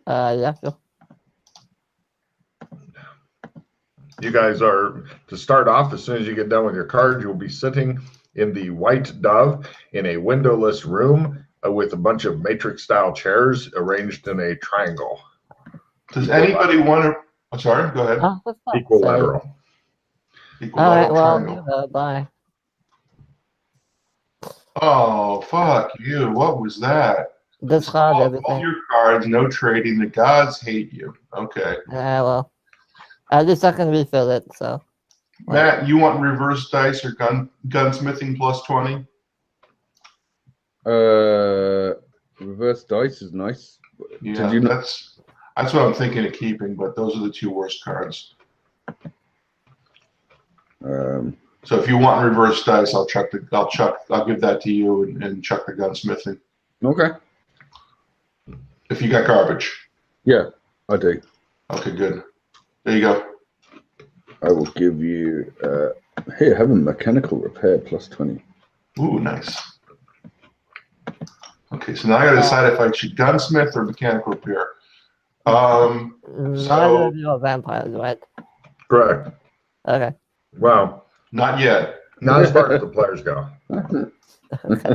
Yeah, sure. You guys are, to start off, as soon as you get done with your cards, you'll be sitting in the White Dove in a windowless room with a bunch of matrix-style chairs arranged in a triangle. Does anybody want to? I'm sorry. Go ahead. Oh, what's that? Equilateral. All right, Triangle. well, bye. Oh, fuck you. What was that? Discard All everything. your cards, no trading. The gods hate you. Okay. Well, at least I can refill it, so. Matt, you want reverse dice or gunsmithing plus 20? Reverse dice is nice. Yeah, that's what I'm thinking of keeping, but those are the two worst cards. So if you want reverse dice, I'll give that to you and chuck the gunsmithing. Okay. If you got garbage. Yeah, I do. Okay, good. There you go. I will give you here, have a mechanical repair plus 20. Ooh, nice. Okay, so now I gotta decide if I should gunsmith or mechanical repair. Neither of you are vampires, right? Correct. Okay. Well, not yet. Not as far as the players go. I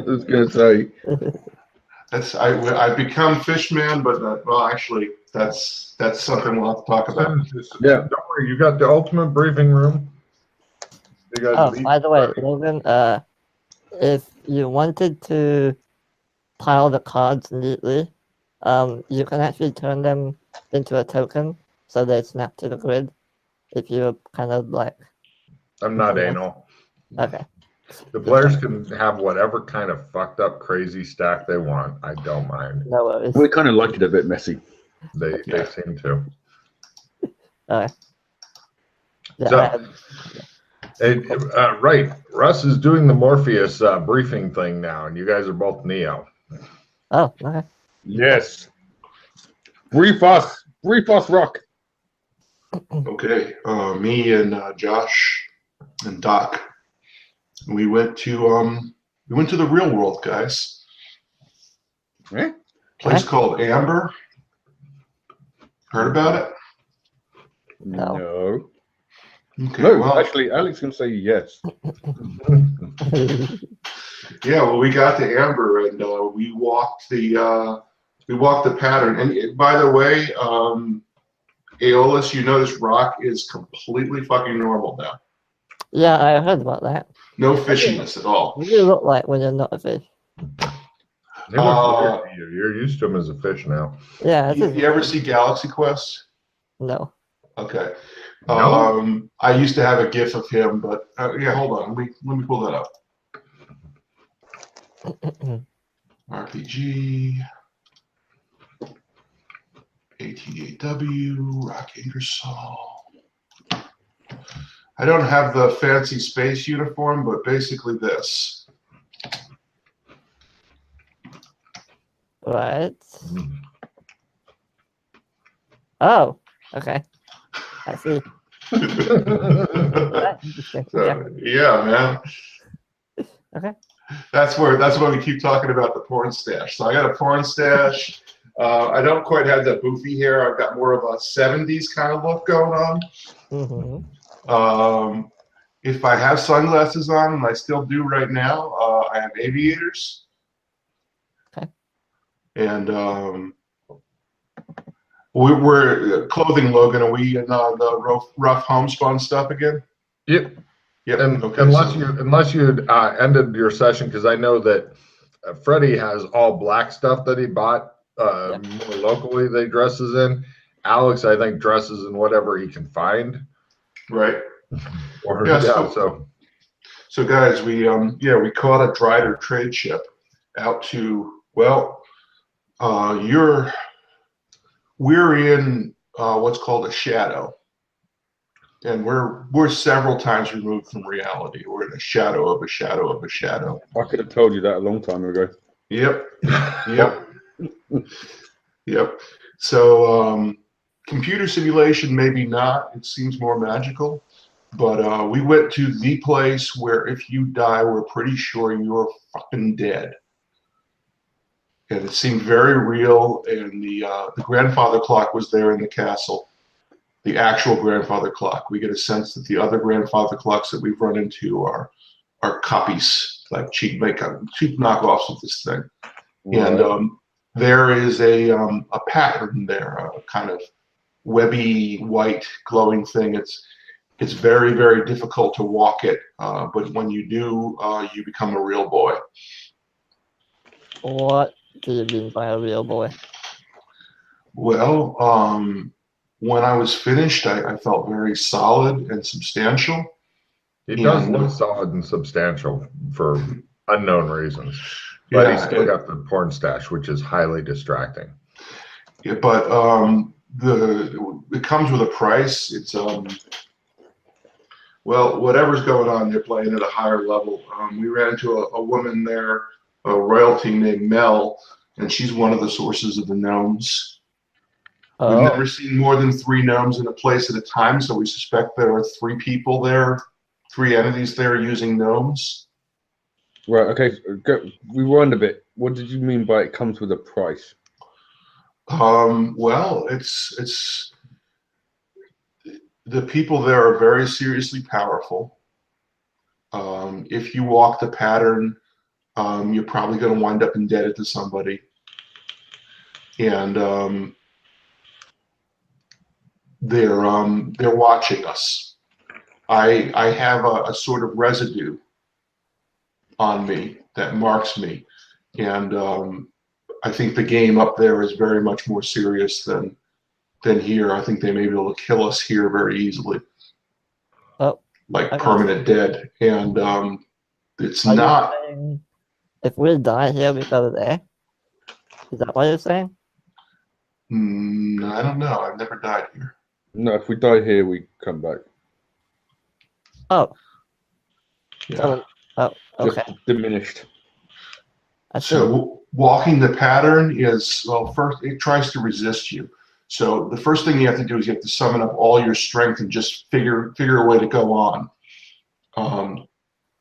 was gonna say. I've become Fishman, but well, actually, that's something we'll have to talk about. Yeah, don't worry. You got the ultimate briefing room. You guys by the way, Logan, if you wanted to pile the cards neatly, you can actually turn them into a token so they snap to the grid. If you're kind of like. I'm not anal. Okay. The players can have whatever kind of fucked up crazy stack they want. I don't mind. No worries. We kind of like it a bit messy. They seem to. Okay. Yeah, right. Russ is doing the Morpheus briefing thing now, and you guys are both Neo. Oh, okay. Yes. Brief us, Rock. Okay, me and Josh and Doc, we went to the real world, guys. Eh? Place called Amber. Heard about it? No. Okay, no, well, actually, Alex is going to say yes. Yeah, well, we got to Amber and we walked the pattern. And by the way, Aeolus, you notice Rock is completely fucking normal now. Yeah, I heard about that. No fishiness at all. What do you look like when you're not a fish? You're used to him as a fish now. Yeah. You ever see Galaxy Quest? No. Okay. No? I used to have a GIF of him, but yeah, hold on. Let me pull that up. RPG, ATAW, Rock Ingersoll. I don't have the fancy space uniform, but basically this. Right. Oh, okay. I see. Yeah, man. Okay. That's why we keep talking about the porn stash. So I got a porn stash. I don't quite have that boofy hair. I've got more of a 70s kind of look going on. Mm-hmm. If I have sunglasses on, and I still do right now, I have aviators. Okay. And we're clothing, Logan. Are we in the rough homespun stuff again? Yep. Yep. And okay, unless you ended your session, because I know that Freddie has all black stuff that he bought more locally. They dresses in. Alex, I think, dresses in whatever he can find. Right. So guys, we caught a Drider trade ship out to we're in what's called a shadow, and we're several times removed from reality. We're in a shadow of a shadow of a shadow. I could have told you that a long time ago. Yep. Yep. So computer simulation, maybe not. It seems more magical. But we went to the place where if you die, we're pretty sure you're fucking dead. and it seemed very real. And the grandfather clock was there in the castle, the actual grandfather clock. We get a sense that the other grandfather clocks that we've run into are copies, like cheap knockoffs of this thing. Right. And there is a pattern there, a kind of webby white glowing thing. It's very, very difficult to walk it, but when you do, you become a real boy. What do you mean by a real boy? Well, when I was finished, I felt very solid and substantial. He does And, look solid and substantial for unknown reasons. But he's still got the porn stash, which is highly distracting. Yeah, but it comes with a price. It's well, whatever's going on, they're playing at a higher level. We ran into a woman there, a royalty named Mel, and she's one of the sources of the gnomes. Oh. We've never seen more than 3 gnomes in a place at a time, so we suspect there are 3 people there, 3 entities there using gnomes. Right. Okay. Rewind a bit. What did you mean by it comes with a price? Well, it's the people there are very seriously powerful. If you walk the pattern, you're probably going to wind up indebted to somebody. And they're watching us. I have a sort of residue on me that marks me, and I think the game up there is very much more serious than here. I think they may be able to kill us here very easily, like permanent dead. And it's not. If we die here, we go there. Is that what you're saying? I don't know. I've never died here. No, if we die here, we come back. Oh. Yeah. Oh, okay. Just diminished. So walking the pattern is, well, first it tries to resist you. So the first thing you have to do is you have to summon up all your strength and just figure a way to go on,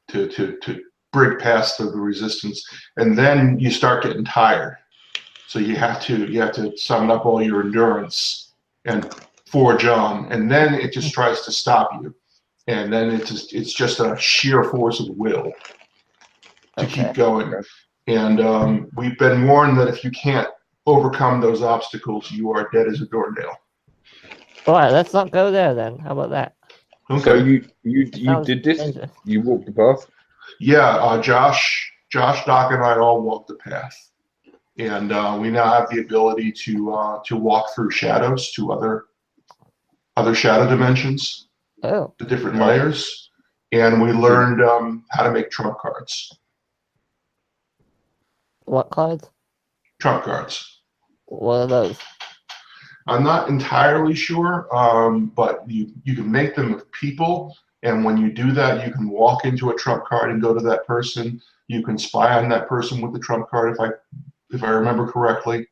to break past the resistance. And then you start getting tired. So you have to summon up all your endurance and forge on. And then it just tries to stop you. And then it's just a sheer force of will to keep going. Okay. And we've been warned that if you can't overcome those obstacles, you are dead as a doornail. All right, let's not go there then. How about that? Okay. So you did this? Dangerous. You walked the path? Yeah, Josh, Doc, and I all walked the path, and we now have the ability to walk through shadows to other shadow dimensions, Oh. the different layers, and we learned how to make trump cards. What cards? Trump cards. What are those? I'm not entirely sure, but you can make them with people, and when you do that, you can walk into a trump card and go to that person. You can spy on that person with the trump card, if I remember correctly.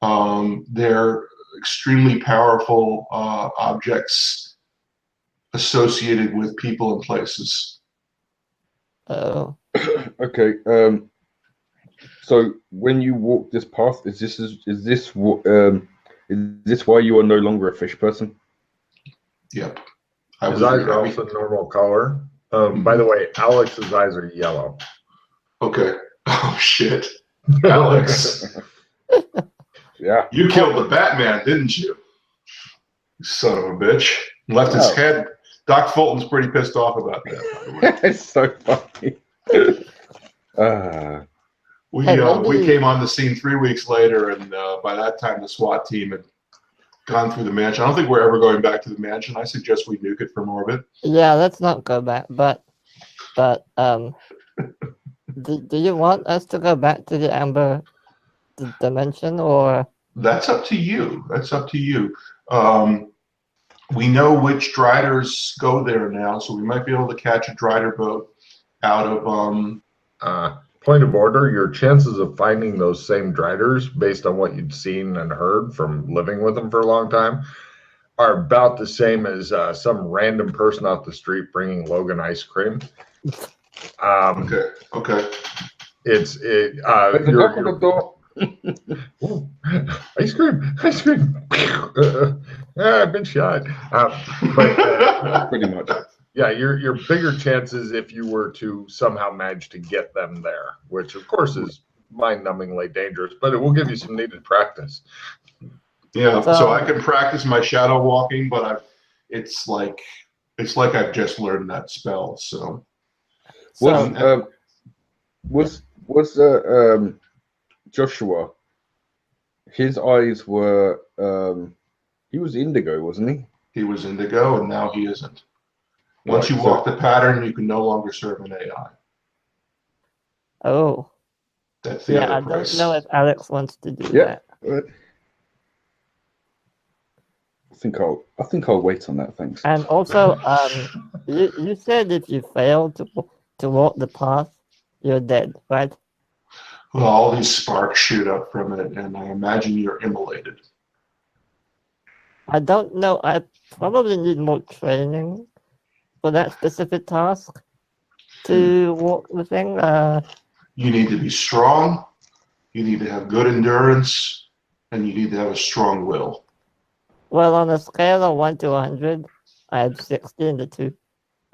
They're extremely powerful objects associated with people and places. Oh. Okay. So when you walk this path, is this why you are no longer a fish person? Yep. His eyes are also normal color. By the way, Alex's eyes are yellow. Okay. Oh shit, Alex. Yeah. You killed the Batman, didn't you? You son of a bitch. Left his head. Doc Fulton's pretty pissed off about that, by the way. It's so funny. We came on the scene 3 weeks later, and by that time the SWAT team had gone through the mansion. I don't think we're ever going back to the mansion. I suggest we nuke it from orbit. Yeah, let's not go back. But do you want us to go back to the Amber dimension, or? That's up to you. That's up to you. We know which driders go there now, so we might be able to catch a drider boat out of Point of order, your chances of finding those same driders, based on what you'd seen and heard from living with them for a long time, are about the same as some random person off the street bringing Logan ice cream. Okay. At the knock on the door, Ooh, ice cream, ice cream. I've been shot. Pretty much. Yeah, your bigger chances if you were to somehow manage to get them there, which of course is mind-numbingly dangerous, but it will give you some needed practice. Yeah, So- so I can practice my shadow walking, but it's like I've just learned that spell. So Was Joshua? His eyes were. He was indigo, wasn't he? he was indigo, and now he isn't. Once Right, you so- walk the pattern, you can no longer serve an AI. Oh, That's the yeah. other I price. don't know if Alex wants to do Yeah. that. I think I'll wait on that. Thanks. And also, you said if you fail to walk the path, you're dead, right? Well, all these sparks shoot up from it, and I imagine you're immolated. I don't know. I probably need more training for that specific task to walk the thing. You need to be strong, you need to have good endurance, and you need to have a strong will. Well, on a scale of 1 to 100, I have 60 in the two,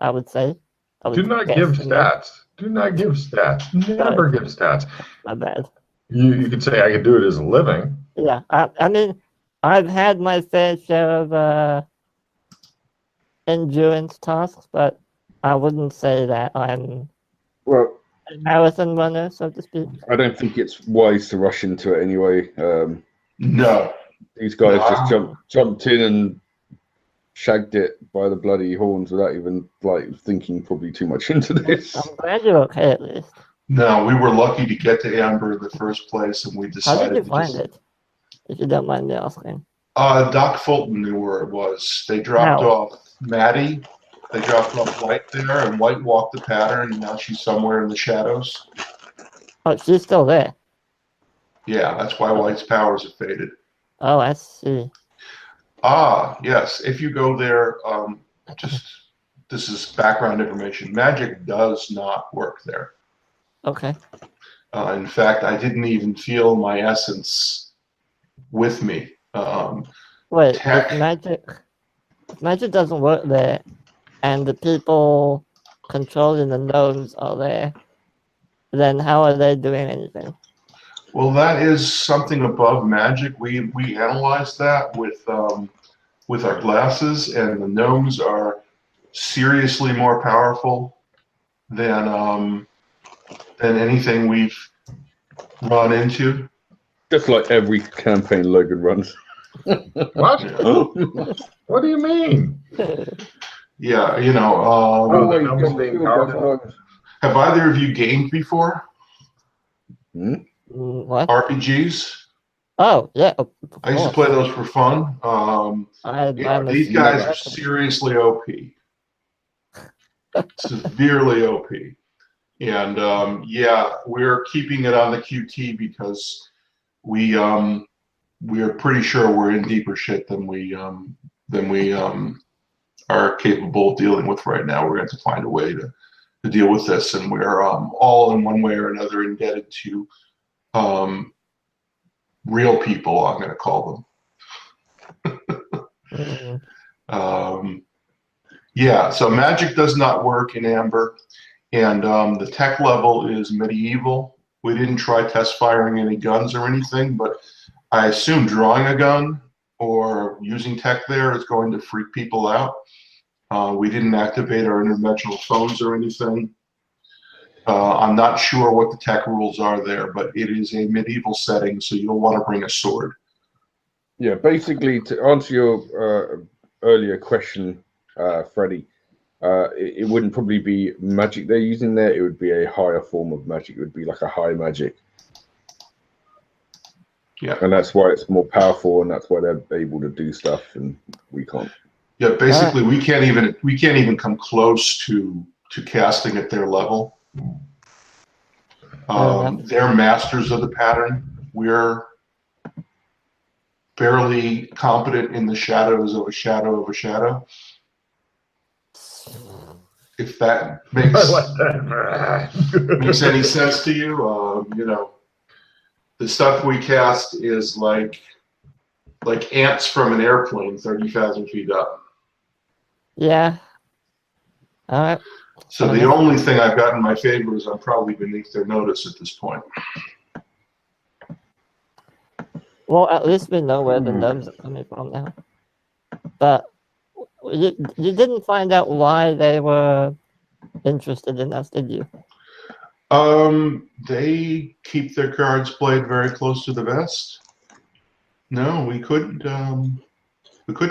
I would say. I would Do not give guesstimate. stats. Do not give stats. Never give stats. My bad. You could say I could do it as a living. Yeah, I mean, I've had my fair share of endurance tasks, but I wouldn't say that I'm Well, a marathon runner, so to speak. I don't think it's wise to rush into it anyway. No. These guys No, just jumped in and shagged it by the bloody horns without even like thinking probably too much into this. I'm glad you're okay at least. No, we were lucky to get to Amber in the first place, and we How decided did you to find just... it? If you don't mind me asking. Doc Fulton knew where it was. They dropped How? off Maddie. They dropped off White there, and White walked the pattern, and now she's somewhere in the shadows. Oh, she's still there. Yeah, that's why White's powers have faded. Oh, I see. Ah, yes. If you go there, this is background information. Magic does not work there. Okay. In fact, I didn't even feel my essence with me. Wait, Tech. if magic doesn't work there, and the people controlling the gnomes are there, then how are they doing anything? Well, that is something above magic. We analyzed that with our glasses, and the gnomes are seriously more powerful than anything we've run into. Just like every campaign Logan runs. What? Yeah, What do you mean? yeah, you know. Oh, the gnomes being powerful? Have either of you gamed before? What? RPGs? Oh, yeah. I used to play those for fun. These guys are seriously OP. Severely OP. And yeah, we're keeping it on the QT because we are pretty sure we're in deeper shit than we are capable of dealing with right now. We're going to have to find a way to deal with this, and we're all in one way or another indebted to real people, I'm going to call them. Yeah, so magic does not work in Amber, and the tech level is medieval. We didn't try test firing any guns or anything, but I assume drawing a gun or using tech there is going to freak people out. We didn't activate our interdimensional phones or anything. I'm not sure what the tech rules are there, but it is a medieval setting, so you'll want to bring a sword. Yeah, basically, to answer your earlier question, Freddie, it wouldn't probably be magic they're using there. It would be a higher form of magic. It would be like a high magic. Yeah. And that's why it's more powerful, and that's why they're able to do stuff, and we can't. Yeah, basically, we can't even come close to casting at their level. They're masters of the pattern. We're barely competent in the shadows of a shadow of a shadow. If that makes I like that. makes any sense to you, you know, The stuff we cast is like ants from an airplane 30,000 feet up. Yeah. All right. So the only thing I've got in my favor is I'm probably beneath their notice at this point. Well, at least we know where the gnomes are coming from now. But you didn't find out why they were interested in us, did you? They keep their cards played very close to the vest. No, we couldn't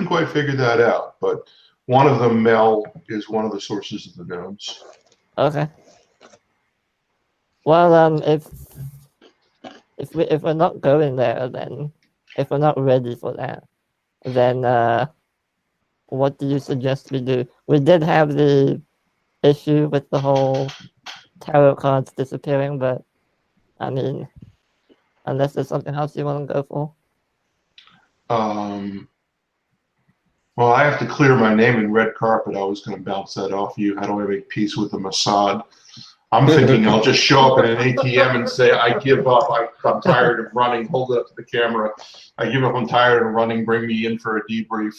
quite figure that out. But one of them, Mel, is one of the sources of the gnomes. Okay. Well, if we're not going there, then if we're not ready for that, then what do you suggest we do? We did have the issue with the whole tarot cards disappearing, but I mean, unless there's something else you want to go for. Well, I have to clear my name in red carpet. I was going to bounce that off you. How do I make peace with the Mossad? I'm thinking I'll just show up at an ATM and say, I give up. I'm tired of running. Hold it up to the camera. I give up. I'm tired of running. Bring me in for a debrief.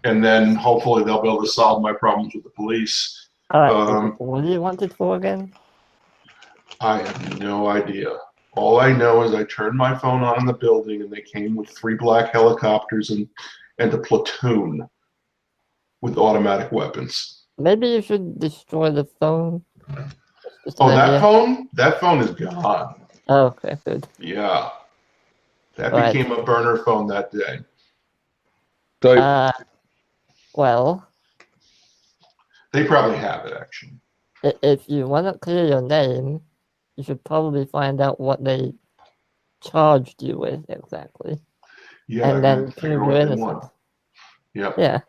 And then hopefully they'll be able to solve my problems with the police. All right. What do you want it for again? I have no idea. All I know is I turned my phone on in the building and they came with 3 black helicopters and a platoon with automatic weapons. Maybe you should destroy the phone. Oh, that phone? That phone is gone. Oh, okay, good. Yeah. That Right. became a burner phone that day. So, well, they probably have it, actually. If you want to clear your name, you should probably find out what they charged you with exactly. Yeah, and then figure prove what you're they innocent. want. Yep. Yeah.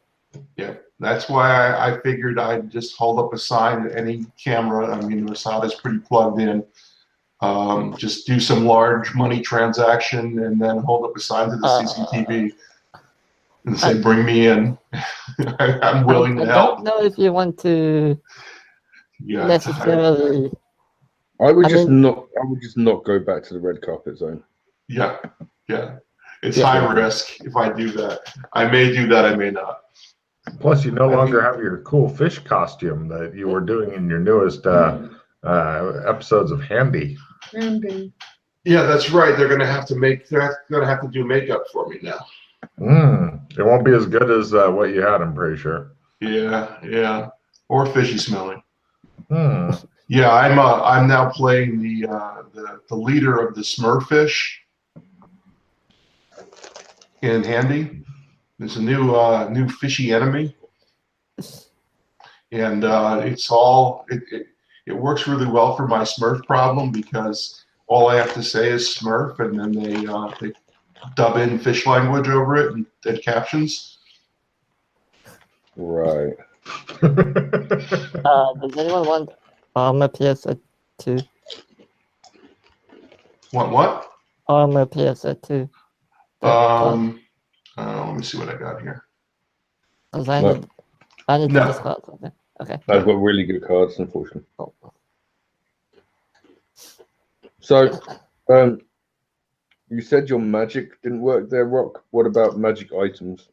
Yep. That's why I figured I'd just hold up a sign at any camera. I mean, Mossad is pretty plugged in. Just do some large money transaction and then hold up a sign to the CCTV and say, bring me in. I'm willing to help. I don't know if you want to necessarily. I would just not go back to the red carpet zone. Yeah. It's high risk if I do that. I may do that, I may not. Plus, you no longer have your cool fish costume that you were doing in your newest episodes of Handy. Yeah, that's right. They're gonna have to do makeup for me now. It won't be as good as what you had, I'm pretty sure. Yeah. Or fishy smelling. Yeah, I'm now playing the leader of the Smurfish in Handy. There's a new fishy enemy, and it works really well for my Smurf problem because all I have to say is Smurf, and then they dub in fish language over it and captions. Right. Does anyone want armor piercer 2? What? Armor piercer 2. Let me see what I got here. I need to discard something. Okay. I've got really good cards, unfortunately. Oh. So, you said your magic didn't work there, Rock. What about magic items?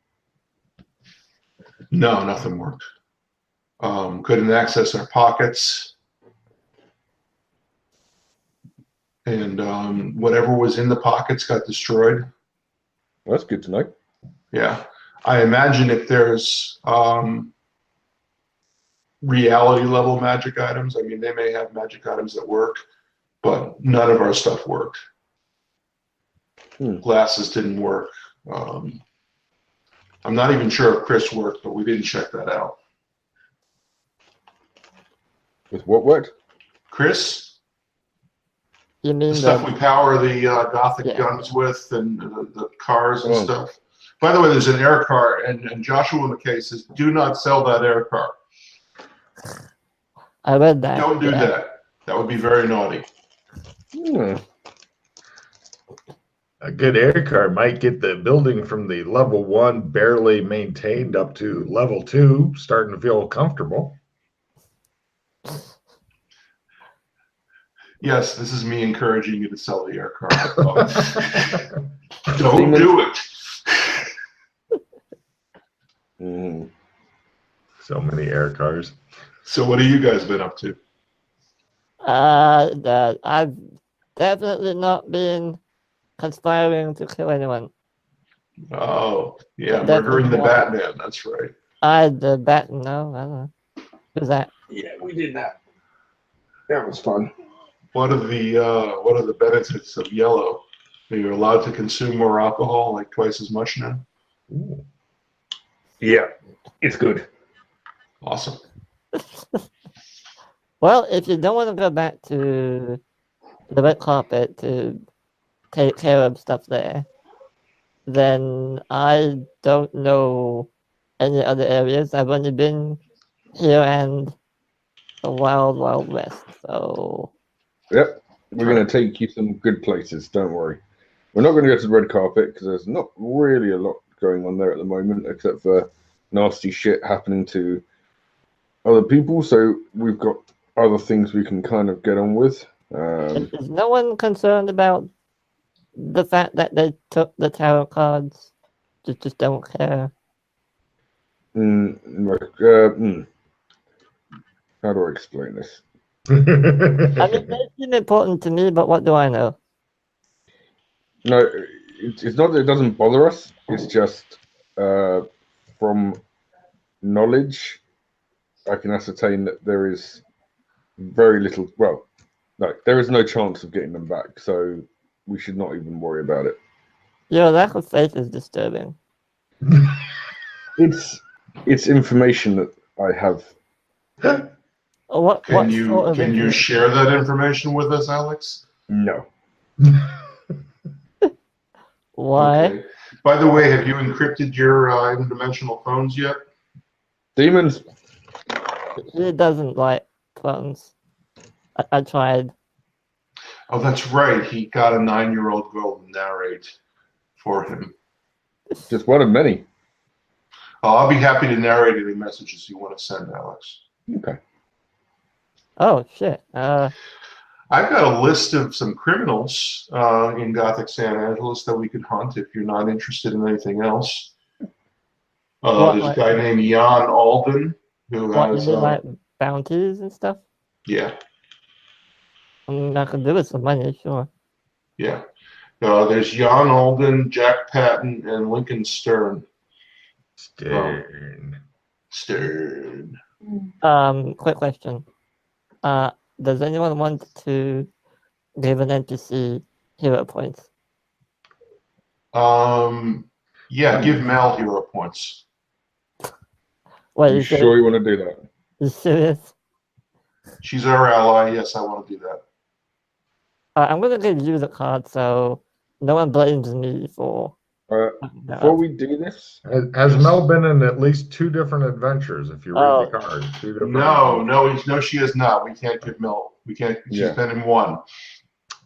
No, nothing worked. Couldn't access our pockets. And whatever was in the pockets got destroyed. Well, that's good to know. Yeah. I imagine if there's reality level magic items, I mean, they may have magic items that work, but none of our stuff worked. Glasses didn't work. I'm not even sure if Chris worked, but we didn't check that out. With what worked? Chris? You mean the stuff we power the Gothic guns with and the cars and stuff. By the way, there's an air car, and Joshua McKay says, do not sell that air car. I read that. Don't do that. That would be very naughty. A good air car might get the building from the level 1 barely maintained up to level 2, starting to feel comfortable. Yes, this is me encouraging you to sell the air car. Don't do it. Mm. So many air cars. So what have you guys been up to? I've definitely not been conspiring to kill anyone. Oh, yeah, That's murdering the what- Batman. That's right. The bat. No, I don't know. Who's that? Yeah, we did that. That was fun. What are the benefits of yellow? Are you allowed to consume more alcohol, like twice as much now? Ooh. Yeah, it's good. Awesome. Well, if you don't want to go back to the red carpet to take care of stuff there, then I don't know any other areas. I've only been here and the Wild Wild West, so Yep, we're going to take you some good places. Don't worry. We're not going to go to the red carpet because there's not really a lot going on there at the moment, except for nasty shit happening to other people. So we've got other things we can kind of get on with. is no one concerned about the fact that they took the tarot cards? Just don't care. How do I explain this? I mean, they seem important to me, but what do I know? No, it's not that it doesn't bother us. It's just from knowledge, I can ascertain that there is very little. Well, no, there is no chance of getting them back. So we should not even worry about it. Your lack of faith is disturbing. It's information that I have. What Can sort of you share that information with us, Alex? No. Why? Okay. By the way, have you encrypted your interdimensional phones yet? Demons. He doesn't like clones. I tried. Oh, that's right. He got a 9-year-old girl to narrate for him. Just one of many. I'll be happy to narrate any messages you want to send, Alex. Okay. Oh shit. I've got a list of some criminals in Gothic San Angeles that we could hunt if you're not interested in anything else. There's a guy named Jan Alden who has. You mean, like bounties and stuff? Yeah. I mean, I could do with some money, sure. Yeah. There's Jan Alden, Jack Patton, and Lincoln Stern. Stern. Quick question. Does anyone want to give an NPC hero points? Yeah, give Mel hero points. Wait, You sure you want to do that? You serious? She's our ally. Yes, I want to do that. I'm gonna give you the card so no one blames me for. Before we do this, has Mel been in at least 2 different adventures? If you read the card, 2 different. No, she has not. We can't give Mel. We can't. She's been in 1.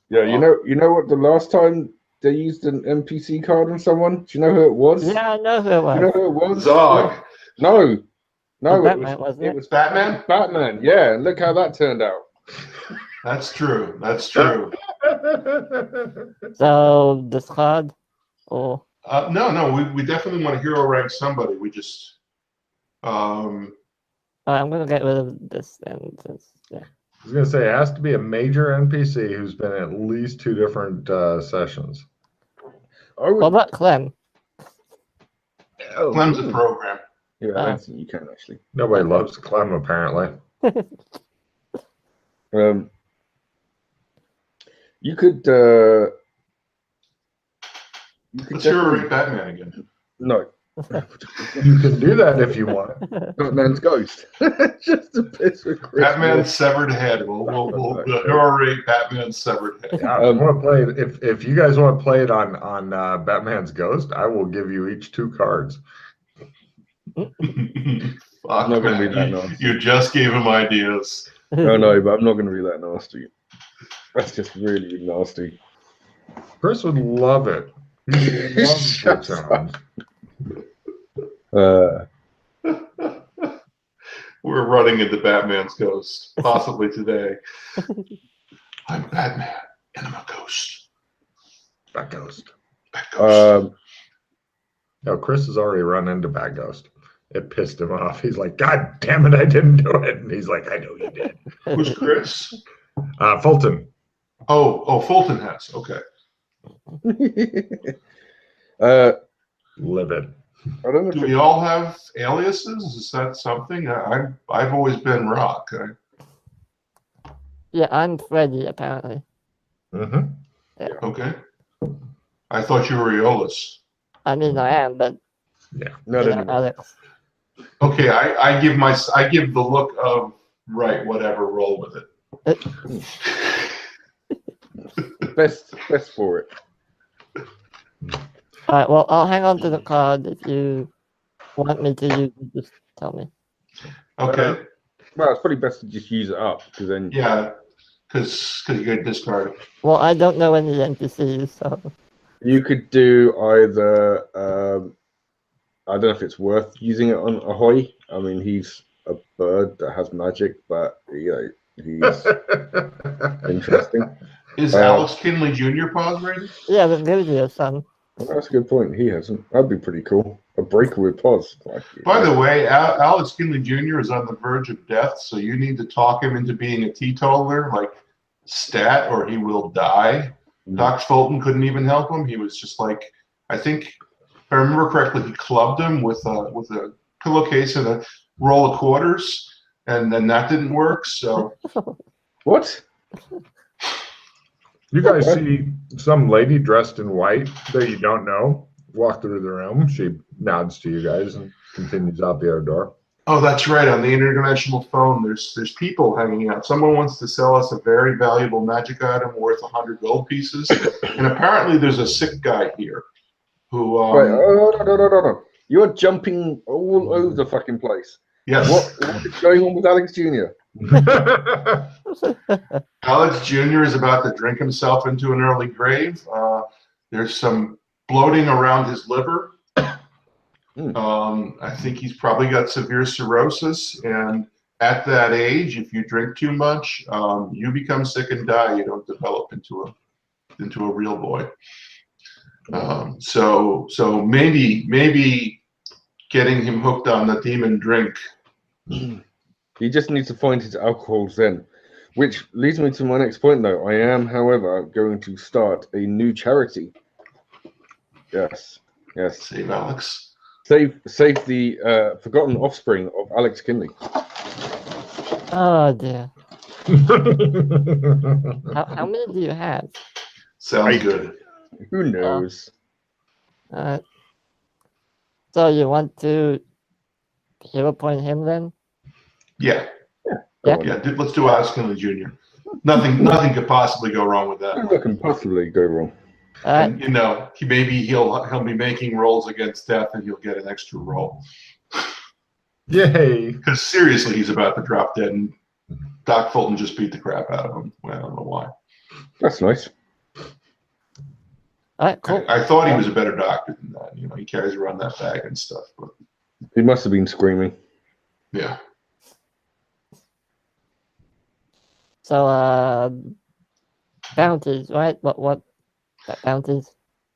Yeah, you know what? The last time they used an NPC card on someone, do you know who it was? Yeah, I know who it was. You know who it was? Zog. No, Batman, wasn't it? It was Batman. Batman. Yeah, look how that turned out. That's true. That's true. So this card, or No, we definitely want to hero rank somebody. We just. I'm gonna get rid of this then. Yeah. I was going to say, it has to be a major NPC who's been in at least 2 different sessions. What about Clem? Clem's a program. Yeah, I don't think you can actually. Nobody loves Clem, apparently. You could. Let's hero rank Batman again. No. You can do that if you want. Batman's ghost. Just a piss of Christmas. Batman's severed head. We'll hero rank Batman's severed head. Yeah, if you want to play it, if you guys want to play it on Batman's Ghost, I will give you each 2 cards. Fuck, I'm not going to be that nasty. You just gave him ideas. No, but I'm not going to be that nasty. That's just really nasty. Chris would love it. He loves the challenge. We're running into Batman's Ghost, possibly today. I'm Batman, and I'm a ghost. Bat Ghost. Bat ghost. No, Chris has already run into Bat Ghost. It pissed him off. He's like, God damn it, I didn't do it. And he's like, I know you did. Who's Chris? Fulton. Oh, Fulton has. Okay. Livid. I don't know. Do we all have aliases? Is that something? I've always been Rock. Yeah, I'm Freddy, apparently. Mm-hmm. Okay. I thought you were Aeolus. I mean, I am, but Yeah. Not you know, anymore. Alex. Okay, I give the look of right, whatever, roll with it. Best for it. All right, well, I'll hang on to the card. If you want me to use it, just tell me. Okay. Well, it's probably best to just use it up because then. Yeah, because you get discarded. Well, I don't know any NPCs, so You could do either. I don't know if it's worth using it on Ahoy. I mean, he's a bird that has magic, but he's interesting. Is Alex Kinley Jr. pause rated? yeah, but maybe your son. Well, that's a good point. He hasn't. That'd be pretty cool. A breaker with pause. By the way, Alex Kinley Jr. is on the verge of death, so you need to talk him into being a teetotaler, like stat, or he will die. Doc Fulton couldn't even help him. He was just like, I think, if I remember correctly, he clubbed him with a pillowcase and a roll of quarters, and then that didn't work. So What? You guys see some lady dressed in white that you don't know walk through the room. She nods to you guys and continues out the other door. oh, that's right. On the interdimensional phone, there's people hanging out. Someone wants to sell us a very valuable magic item worth 100 gold pieces, and apparently there's a sick guy here who. Right. Oh, no. You're jumping all over the fucking place. Yes. What is going on with Alex Jr.? Alex Jr. is about to drink himself into an early grave. There's some bloating around his liver. I think he's probably got severe cirrhosis. And at that age, if you drink too much, you become sick and die. You don't develop into a real boy. So maybe getting him hooked on the demon drink. He just needs to find his alcohol zen. Which leads me to my next point, though. I am, however, going to start a new charity. Yes. Save Alex. Save the forgotten offspring of Alex Kinley. Oh dear. How many do you have? Sounds good. Who knows? So you want to hero point him then? Yeah. Yeah. Let's do Alex Kinley Jr. Nothing could possibly go wrong with that. What can possibly go wrong? And he'll be making rolls against death, and he'll get an extra roll. Yay. Because seriously, he's about to drop dead, and Doc Fulton just beat the crap out of him. Well, I don't know why. That's nice. All right, cool. I thought he was a better doctor than that. You know, he carries around that bag and stuff. But He must have been screaming. yeah. So bounties, right? What bounties?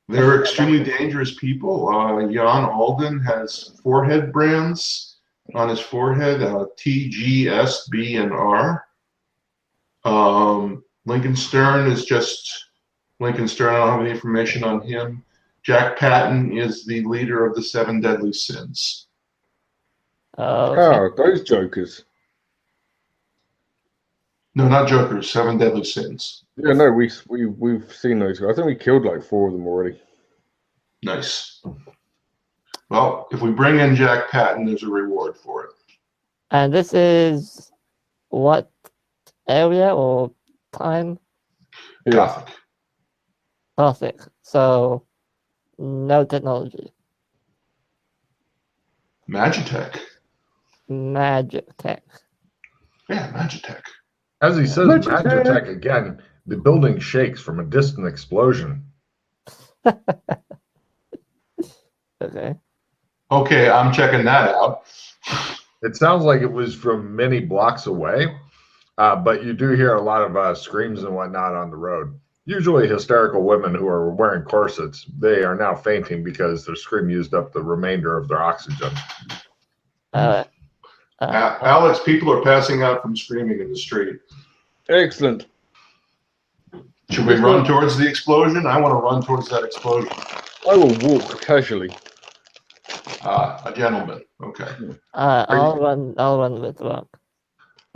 They're extremely dangerous people. Jan Alden has forehead brands on his forehead, T, G, S, B, and R. Lincoln Stern is just Lincoln Stern. I don't have any information on him. Jack Patton is the leader of the 7 Deadly Sins. Okay. Those jokers. No, not Jokers, 7 Deadly Sins. Yeah, no, we've seen those guys. I think we killed like 4 of them already. Nice. Well, if we bring in Jack Patton, there's a reward for it. And this is what area or time? Yeah. Gothic. Gothic. So no technology. Magitech. Magic tech. Yeah, Magitech. As he says, Magitech. Magitech again, the building shakes from a distant explosion. Okay. Okay, I'm checking that out. It sounds like it was from many blocks away, but you do hear a lot of screams and whatnot on the road. Usually hysterical women who are wearing corsets. They are now fainting because their scream used up the remainder of their oxygen. Alex, people are passing out from screaming in the street. Excellent. Should we run towards the explosion? I want to run towards that explosion. I will walk casually. A gentleman. Okay. I'll run with Rock.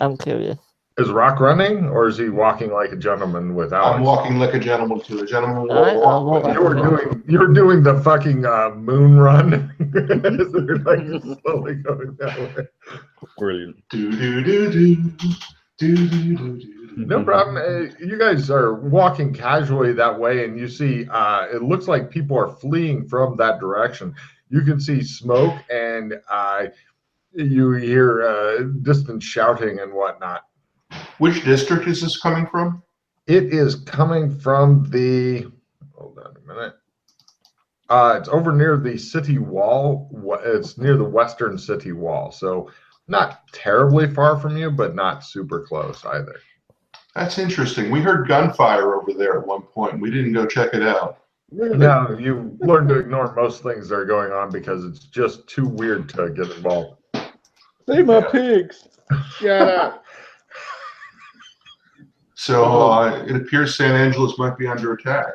I'm curious. Is Rock running, or is he walking like a gentleman with Alex? I'm walking like a gentleman too. A gentleman will I'll walk. walk. You're doing the fucking moon run. You're like slowly going that way. Brilliant. Do do do do do do do do. No problem. You guys are walking casually that way, and you see it looks like people are fleeing from that direction. You can see smoke, and you hear distant shouting and whatnot. Which district is this coming from? It is coming from the. Hold on a minute. It's over near the city wall. It's near the western city wall, so not terribly far from you, but not super close either. That's interesting. We heard gunfire over there at one point, and we didn't go check it out. Really? No, you learn to ignore most things that are going on because it's just too weird to get involved. Save my pigs. Shut up. So it appears San Angeles might be under attack.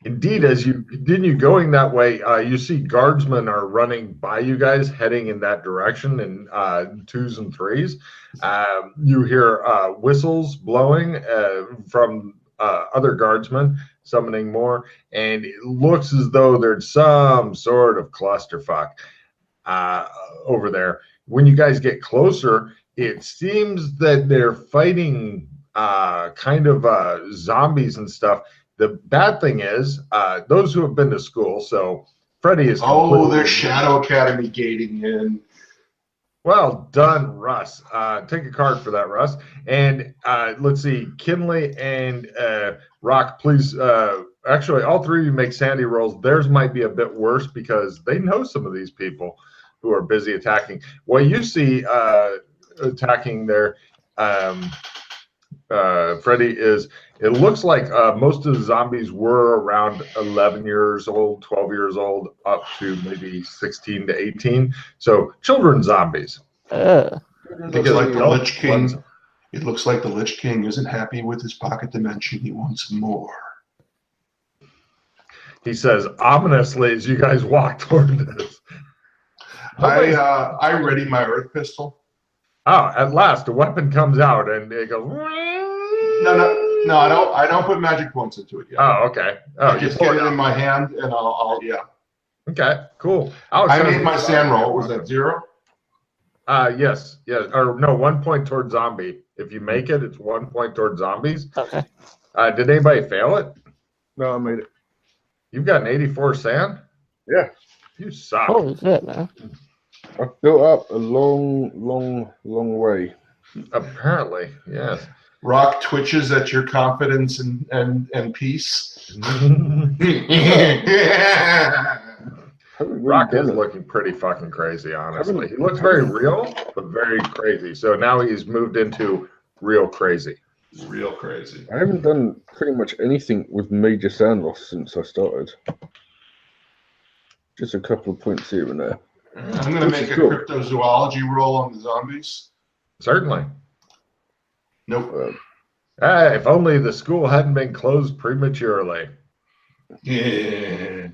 Indeed, as you continue going that way, you see guardsmen are running by you guys, heading in that direction in 2s and 3s. You hear whistles blowing from other guardsmen, summoning more, and it looks as though there's some sort of clusterfuck over there. When you guys get closer, it seems that they're fighting kind of zombies and stuff. The bad thing is, those who have been to school, so Freddie is. Oh, they're Shadow Academy gating in. Well done, Russ. Take a card for that, Russ. And let's see, Kinley and Rock, please. Actually, all three of you make sanity rolls. Theirs might be a bit worse because they know some of these people who are busy attacking. What you see attacking there, Freddie, is it looks like most of the zombies were around 11 years old, 12 years old, up to maybe 16 to 18. So children zombies. It looks like the Lich King. It looks like the Lich King isn't happy with his pocket dimension. He wants more. He says ominously as you guys walk toward this. I ready my Earth pistol. Oh, at last a weapon comes out and it goes. No, I don't put magic points into it yet. Oh, okay. Oh, I just get it in my hand and I'll yeah. Okay, cool. I made my sand roll. Was that 0? Yes, or no, 1 point toward zombie. If you make it, it's 1 point toward zombies. Okay. Did anybody fail it? No, I made it. You've got an 84 sand? Yeah. You suck. Holy shit, man. I've built up a long way. Apparently, yes. Rock twitches at your confidence and peace. Rock is looking pretty fucking crazy, honestly. He looks very real, but very crazy. So now he's moved into real crazy. Real crazy. I haven't done pretty much anything with major sand loss since I started. Just a couple of points here and there. I'm going to make a cryptozoology roll on the zombies. Certainly. Nope. If only the school hadn't been closed prematurely. Yeah.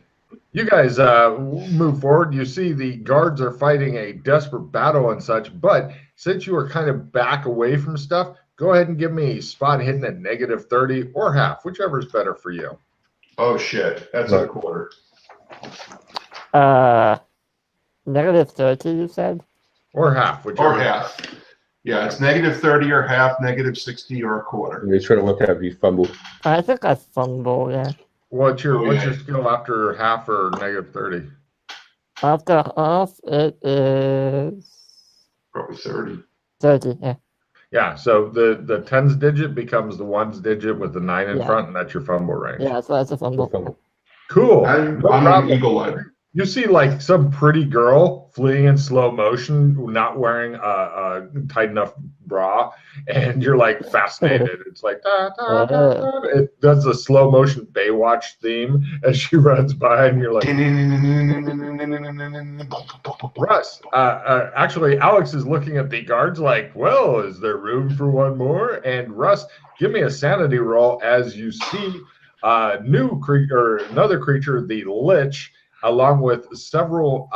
You guys move forward. You see the guards are fighting a desperate battle and such, but since you are kind of back away from stuff, go ahead and give me a spot hidden at -30 or half, whichever is better for you. Oh, shit. That's a quarter. -30, you said? Or half, whichever. Or half. Yeah, it's -30 or half, -60 or a quarter. You're trying to work out if you fumble. I think I fumble, yeah. What's your skill after half or -30? After half, it is Probably 30. 30, yeah. Yeah, so the tens digit becomes the ones digit with the 9 in Yeah. front, and that's your fumble range. Yeah, so that's a fumble. Cool. I'm No an problem. eagle-eyed. You see like some pretty girl fleeing in slow motion, not wearing a tight enough bra, and you're like fascinated. It's like da, da, da, da. It does a slow motion Baywatch theme as she runs by, and you're like, Russ. Actually, Alex is looking at the guards like, well, is there room for one more? And Russ, give me a sanity roll as you see new creature, another creature, the Lich, along with several.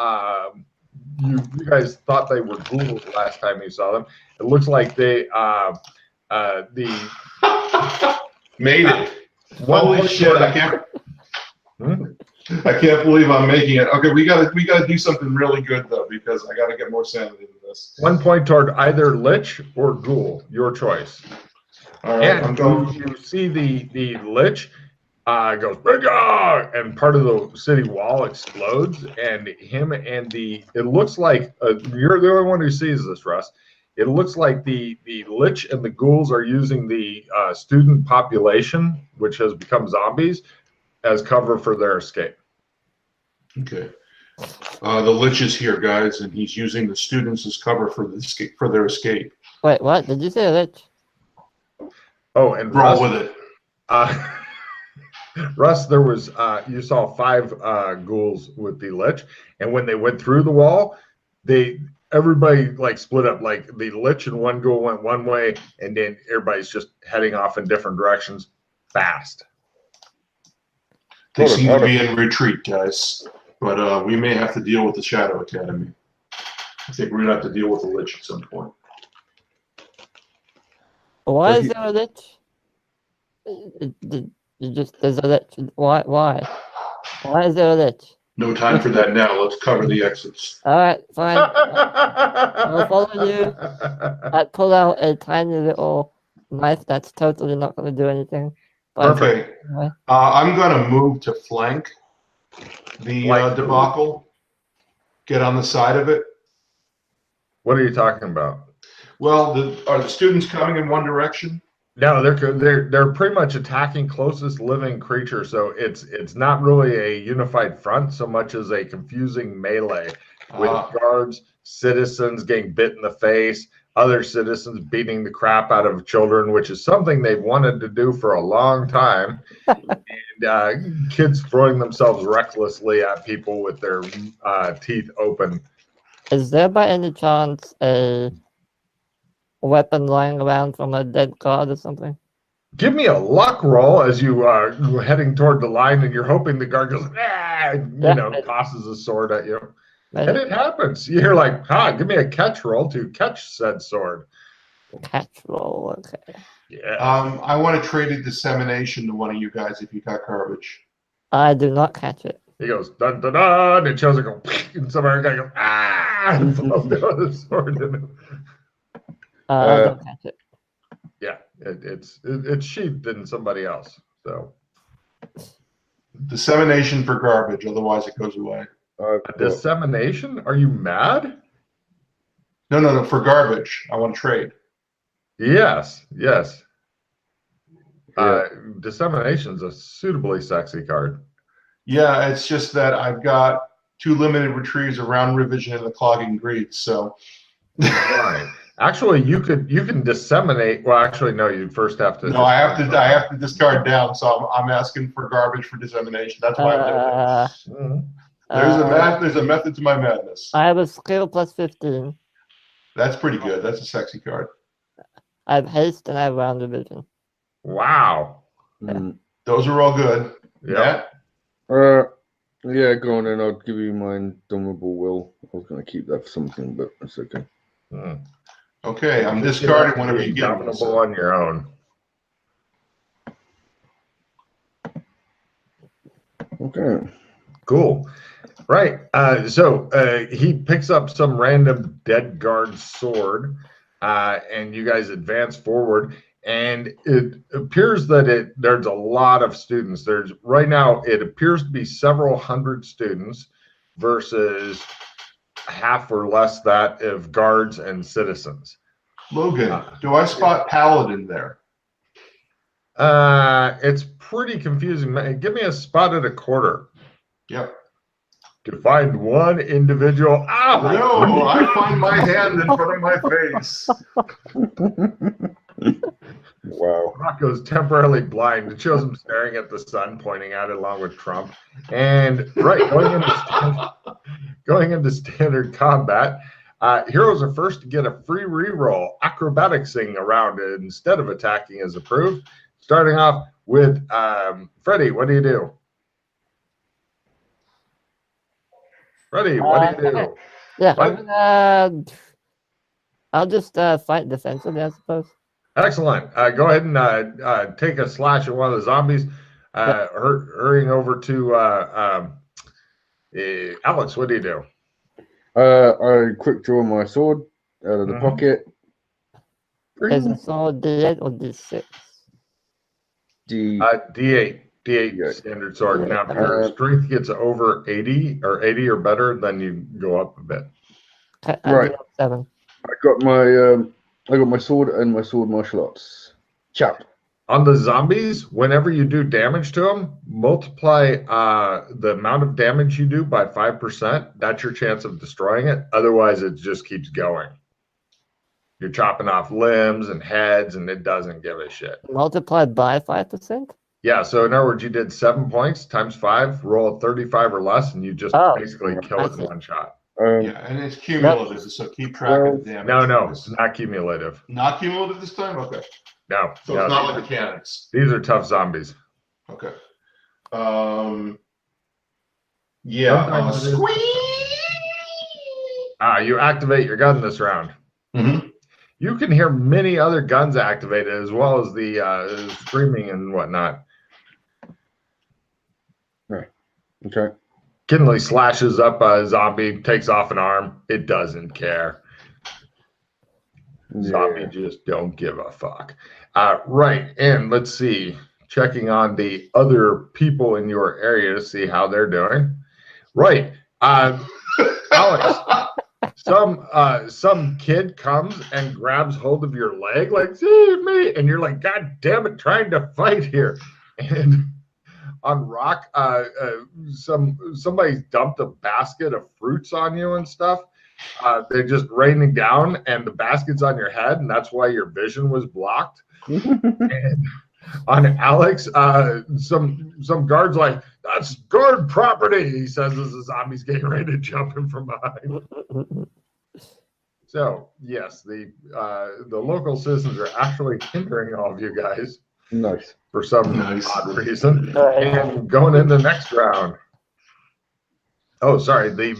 You guys thought they were ghouls last time you saw them. It looks like they the made it. Holy shit! I can't. I can't believe I'm making it. Okay, we gotta do something really good though, because I gotta get more sanity in this. 1 point toward either Lich or Ghoul, your choice. All right, And I'm going. you see the Lich goes "Bigger!" and part of the city wall explodes, and him and the it looks like you're the only one who sees this, Russ. It looks like the Lich and the ghouls are using the student population, which has become zombies, as cover for their escape. Okay. The Lich is here, guys, and he's using the students as cover for their escape. Wait, what? Did you say Lich? Oh, and Roll Russ, with it. Russ, there was you saw 5 ghouls with the Lich, and when they went through the wall, everybody like split up. Like the Lich and one ghoul went one way, and then everybody's just heading off in different directions fast. They seem to be in retreat, guys. But we may have to deal with the Shadow Academy. I think we're gonna have to deal with the Lich at some point. Why is there a Lich? There's a Lich. Why? Why is there a Lich? No time for that now. Let's cover the exits. Alright, fine. I'll follow you. I pull out a tiny little knife that's totally not going to do anything. But Okay. I'm going to move to flank the debacle. Get on the side of it. What are you talking about? Well, are the students coming in one direction? No, they're pretty much attacking closest living creature, so it's not really a unified front so much as a confusing melee with guards, citizens getting bit in the face, other citizens beating the crap out of children, which is something they've wanted to do for a long time, and kids throwing themselves recklessly at people with their teeth open. Is there by any chance a weapon lying around from a dead guard or something? Give me a luck roll as you are heading toward the line, and you're hoping the guard goes, tosses a sword at you. And it happens. You're like, give me a catch roll to catch said sword. Catch roll, okay. Yeah. I want to trade a dissemination to one of you guys if you got garbage. I do not catch it. He goes, dun dun dun, and Chelsea goes, and some other guy goes, and falls down the sword in him. I don't catch it. Yeah, it's sheathed in somebody else. So dissemination for garbage, otherwise it goes away. Dissemination? Are you mad? No, for garbage. I want to trade. Yes. Dissemination's a suitably sexy card. Yeah, it's just that I've got 2 limited retrieves around revision and the clogging greed, so. Right. Actually, you can disseminate. Well, actually, no. You first have to. No, I have to discard down. So I'm asking for garbage for dissemination. That's why I'm doing it. There's a method to my madness. I have a skill plus 15. That's pretty good. That's a sexy card. I have haste and I have round revision. Wow. Those are all good. Yeah. Yeah, go on, and I'll give you my indomitable will. I was going to keep that for something, but it's okay. Okay, I'm discarding whenever you get indomitable on your own. Okay. Cool. Right. So he picks up some random dead guard sword, and you guys advance forward. And it appears that there's a lot of students. Right now, it appears to be several hundred students versus half or less that of guards and citizens. Logan, do I spot Paladin there? It's pretty confusing. Give me a spot at a quarter. Yep. to find one individual. Ow! No, I find my hand in front of my face. Wow. Rock goes temporarily blind. It shows him staring at the sun, pointing at it along with Trump. And right, going into standard combat, heroes are first to get a free reroll. Acrobaticsing around it instead of attacking is approved. Starting off with Freddie, what do you do? Freddie, what do you do? Yeah, What? I'll just fight defensively, I suppose. Excellent. Go ahead and take a slash at one of the zombies. Hurrying over to Alex, what do you do? I quick draw my sword out of the pocket. Is the sword D8 or D6? D8. D8 Yeah. standard sword. Now, if your strength gets over 80 or better, then you go up a bit. Okay, Right. 7. I got my sword and my sword martial arts. Chop. On the zombies, whenever you do damage to them, multiply the amount of damage you do by 5%. That's your chance of destroying it. Otherwise, it just keeps going. You're chopping off limbs and heads, and it doesn't give a shit. Multiplied by 5%? Yeah, so in other words, you did 7 points times 5, roll a 35 or less, and you just basically kill it in one shot. Yeah, and it's cumulative, so keep track of the damage. No, it's not cumulative. Not cumulative this time? Okay. No. So it's not like mechanics. These are tough zombies. Okay. Yeah. Squeeze! You activate your gun this round. Mm-hmm. You can hear many other guns activated as well as the screaming and whatnot. Right. Okay. Kinley slashes up a zombie, takes off an arm. It doesn't care. Yeah. Zombie just don't give a fuck. Right, and let's see. Checking on the other people in your area to see how they're doing. Right. Alex, some kid comes and grabs hold of your leg, like, see me, and you're like, God damn it, trying to fight here. And on Rock, somebody dumped a basket of fruits on you and stuff. They're just raining down, and the basket's on your head, and that's why your vision was blocked. And on Alex, some guards like, that's guard property, he says as the zombie's getting ready to jump him from behind. So yes, the local citizens are actually hindering all of you guys. Nice. For some odd reason. And going into the next round. Oh, sorry, the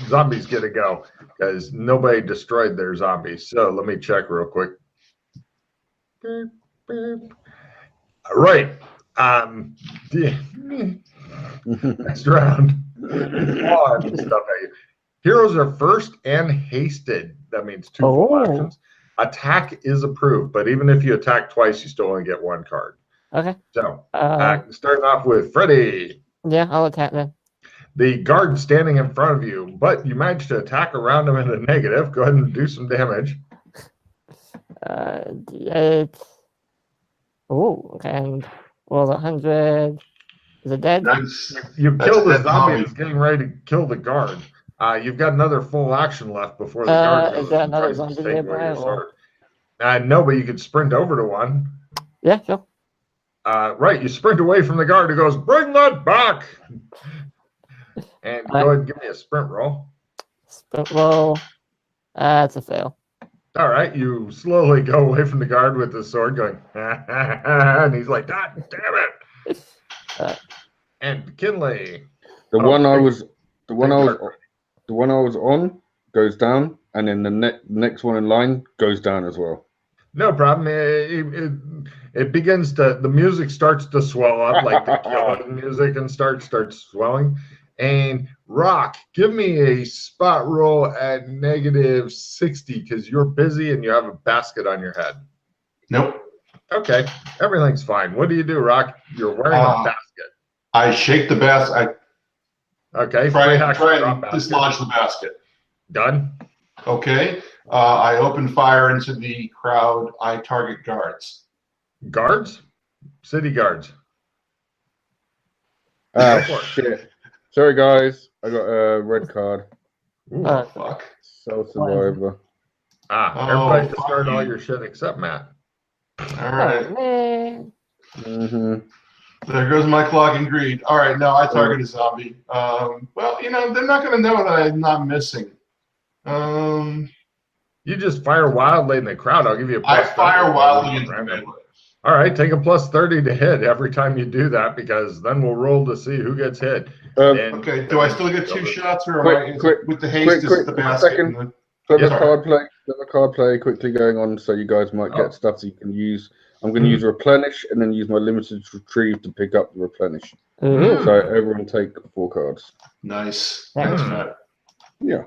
zombies get to go because nobody destroyed their zombies. So let me check real quick. Beep, beep. All right. Next round. Heroes are first and hasted. That means 2 full actions. Attack is approved, but even if you attack twice, you still only get 1 card. Okay. So, starting off with Freddie. Yeah, I'll attack them. The guard standing in front of you, but you managed to attack around him in a negative. Go ahead and do some damage. D8. Oh, okay. And roll 100. Is it dead? Nice. You killed the zombie that's getting ready to kill the guard. You've got another full action left before the guard goes. Is there another zombie nearby? No, but you could sprint over to one. Yeah, sure. Right, you sprint away from the guard who goes, bring that back! And go ahead and give me a sprint roll. Sprint roll. It's a fail. All right, you slowly go away from the guard with the sword going, and he's like, God damn it! And Kinley. The one I was on goes down, and then the next one in line goes down as well. No problem. It begins to, the music starts to swell up, like the killing music, and starts swelling. And Rock, give me a spot roll at -60 because you're busy and you have a basket on your head. Nope. Okay, everything's fine. What do you do, Rock? You're wearing a basket. I shake the basket. Okay, Try and dislodge the basket. Done. Okay. I open fire into the crowd. I target guards. Guards? City guards. Oh, shit. Sorry, guys. I got a red card. Oh, Fuck. Soul Survivor. Everybody Oh, discard fuck all you. your shit except Matt. All right. oh, man. There goes my clock and greed. All right, now I target a zombie. Well, you know, they're not going to know that I'm not missing. You just fire wildly in the crowd. I'll give you a I plus 30. fire wildly into the Random. melee. All right, take a plus 30 to hit every time you do that, because then we'll roll to see who gets hit. Okay, do I still get 2 shots, or am I with the haste? Is it the basket? Second. And Clever card play quickly going on, so you guys might get stuff that you can use. I'm going to use replenish and then use my limited retrieve to pick up the replenish. So everyone take 4 cards. Nice. Thanks, Matt. Yeah.